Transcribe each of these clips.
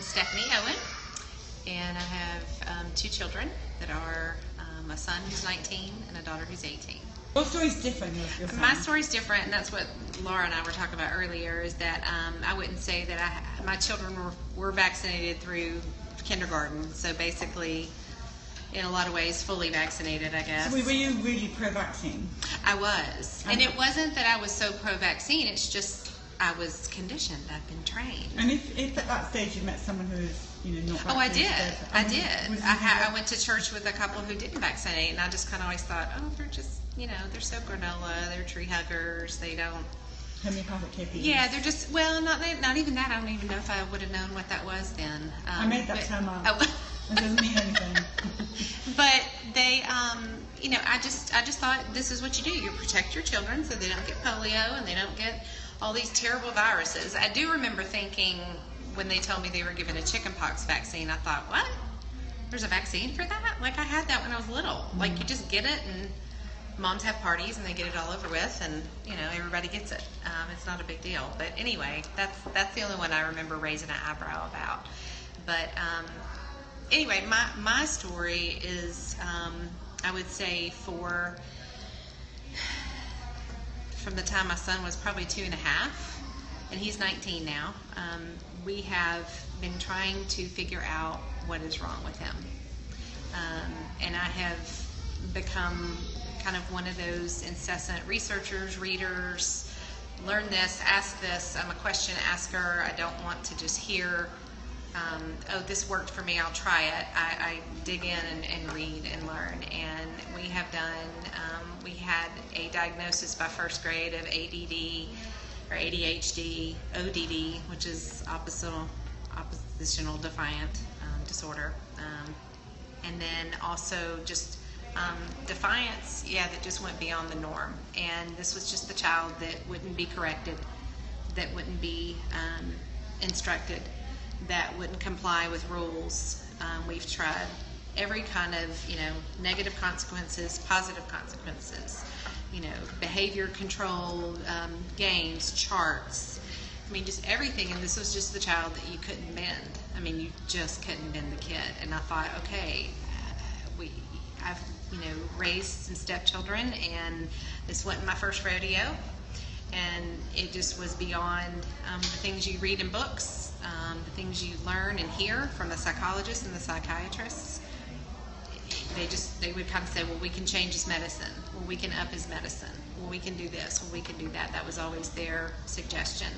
Stephanie Owen, and I have two children that are a son who's 19 and a daughter who's 18. Your story's different. My story's different, and that's what Laura and I were talking about earlier, is that I wouldn't say that my children were vaccinated through kindergarten, so basically, in a lot of ways, fully vaccinated, I guess. So were you really pro-vaccine? I was. And it wasn't that I was so pro-vaccine, it's just I was conditioned. I've been trained. And if at that stage you met someone who was, not vaccinated? Oh, I did. I went to church with a couple who didn't vaccinate, and I just kind of always thought, oh, they're just, they're so granola, they're tree huggers, they don't. Homeopathic hippies. Yeah, they're just, well, not even that. I don't even know if I would have known what that was then. I made that term up. Oh. It doesn't mean anything. But they, I just thought this is what you do. You protect your children so they don't get polio and they don't get all these terrible viruses. I do remember thinking when they told me they were giving a chickenpox vaccine, I thought, what? There's a vaccine for that? Like I had that when I was little. Mm-hmm. Like you just get it and moms have parties and they get it all over with and, everybody gets it. It's not a big deal. But anyway, that's the only one I remember raising an eyebrow about. But anyway, my story is, I would say from the time my son was probably 2.5, and he's 19 now, we have been trying to figure out what is wrong with him. And I have become kind of one of those incessant researchers, readers, learn this, ask this. I'm a question asker. I don't want to just hear, oh, this worked for me, I'll try it. I dig in and read and learn. And we have done, we had a diagnosis by first grade of ADD or ADHD, ODD, which is oppositional defiant disorder. And then also just defiance, that just went beyond the norm. And this was just the child that wouldn't be corrected, that wouldn't be instructed, that wouldn't comply with rules. We've tried every kind of, negative consequences, positive consequences, behavior control, games, charts. I mean, just everything. And this was just the child that you couldn't bend. I mean, you just couldn't bend the kid. And I thought, okay, I've, raised some stepchildren, and this wasn't my first rodeo. And it just was beyond the things you read in books, the things you learn and hear from the psychologists and the psychiatrists. They would kind of say, well, we can change his medicine. Well, we can up his medicine. Well, we can do this. Well, we can do that. That was always their suggestion.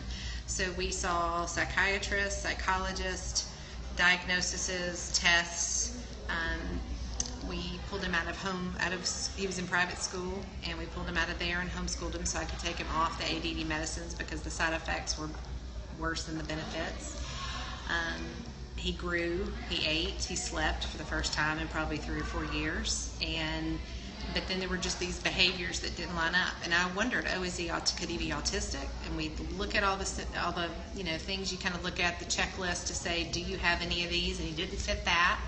So we saw psychiatrists, psychologists, diagnoses, tests. We pulled him he was in private school, and we pulled him out of there and homeschooled him so I could take him off the ADD medicines because the side effects were worse than the benefits. He grew, he ate, he slept for the first time in probably 3 or 4 years, but then there were just these behaviors that didn't line up, and I wondered, could he be autistic? And we look at all the things you kind of look at the checklist to say, do you have any of these? And he didn't fit that.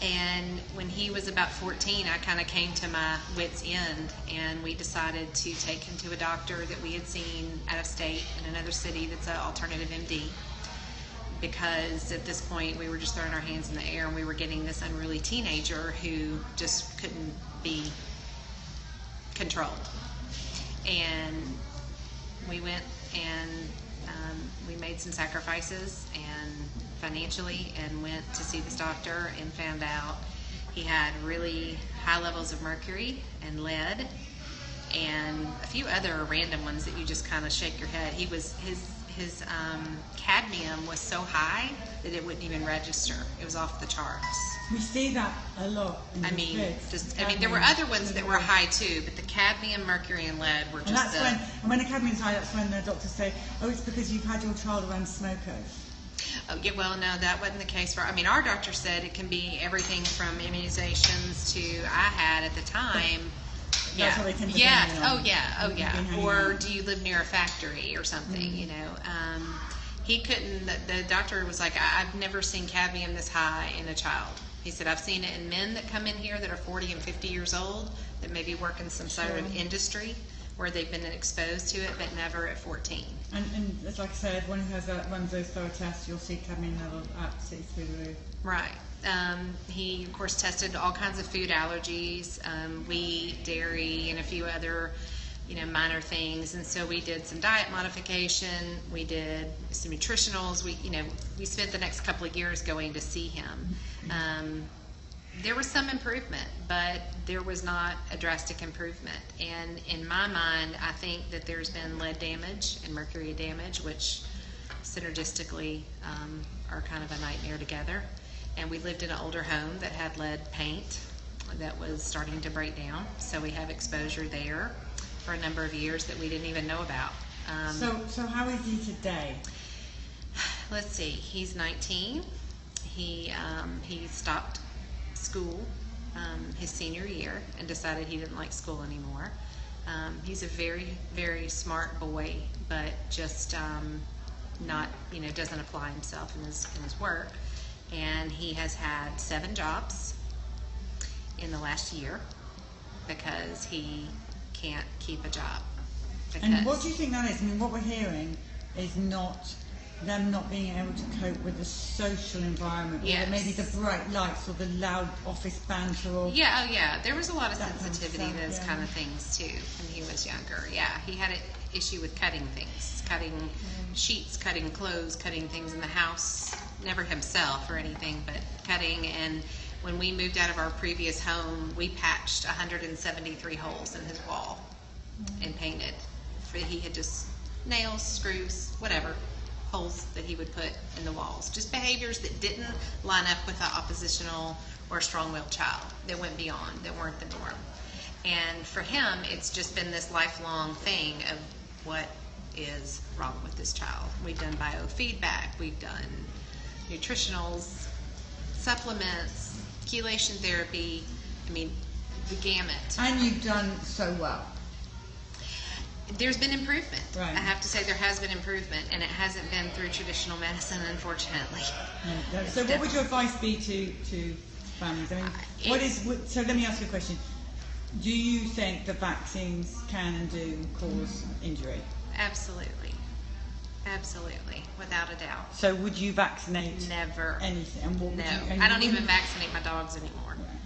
And when he was about 14, I kind of came to my wit's end, and we decided to take him to a doctor that we had seen out of state in another city that's an alternative MD, because at this point we were just throwing our hands in the air, and we were getting this unruly teenager who just couldn't be controlled. And we went and we made some sacrifices and financially, and went to see this doctor and found out he had really high levels of mercury and lead and a few other random ones that you just kind of shake your head. His cadmium was so high that it wouldn't even register. It was off the charts. We see that a lot in kids. There were other ones that were high too, but the cadmium, mercury, and lead were just. And when the cadmium's high, that's when the doctors say, "Oh, it's because you've had your child around smokers." Oh, yeah, well, no, that wasn't the case. Our doctor said it can be everything from immunizations to, I had at the time. That's what they tend to blame it on. Or do you live near a factory or something, He couldn't, the doctor was like, I've never seen cadmium this high in a child. He said, I've seen it in men that come in here that are 40 and 50 years old that maybe work in some sort of industry, where they've been exposed to it, but never at 14. And it's like I said, everyone who runs those thorough tests, you'll see cadmium level absolutely through the roof. Right. He, of course, tested all kinds of food allergies, wheat, dairy, and a few other, minor things. And so we did some diet modification. We did some nutritionals. We spent the next couple of years going to see him. There was some improvement, but there was not a drastic improvement. And in my mind, I think that there's been lead damage and mercury damage, which synergistically are kind of a nightmare together. And we lived in an older home that had lead paint that was starting to break down. So we have exposure there for a number of years that we didn't even know about. So how is he today? Let's see, he's 19. He stopped school his senior year and decided he didn't like school anymore. He's a very, very smart boy, but just not, doesn't apply himself in his work. And he has had 7 jobs in the last year because he can't keep a job. And what do you think that is? I mean, what we're hearing is not them not being able to cope with the social environment, Yes. or maybe the bright lights or the loud office banter, or Yeah, there was a lot of That kind of sensitivity to stuff, those yeah. kind of things too when he was younger. Yeah, he had an issue with cutting things, cutting sheets, cutting clothes, cutting things in the house, never himself or anything, but cutting. And when we moved out of our previous home, we patched 173 holes in his wall and painted. He had just nails, screws, whatever, holes that he would put in the walls. Just behaviors that didn't line up with an oppositional or strong-willed child, that went beyond, that weren't the norm. And for him, it's just been this lifelong thing of what is wrong with this child. We've done biofeedback, we've done nutritionals, supplements, chelation therapy, the gamut. and you've done so well. There's been improvement. Right. I have to say there has been improvement, and it hasn't been through traditional medicine, unfortunately. So what would your advice be to families? I mean, so let me ask you a question. Do you think that vaccines can and do cause injury? Absolutely. Absolutely. Without a doubt. So would you vaccinate Never. anything? And what would No. you, and I you don't even wouldn't- vaccinate my dogs anymore. Right.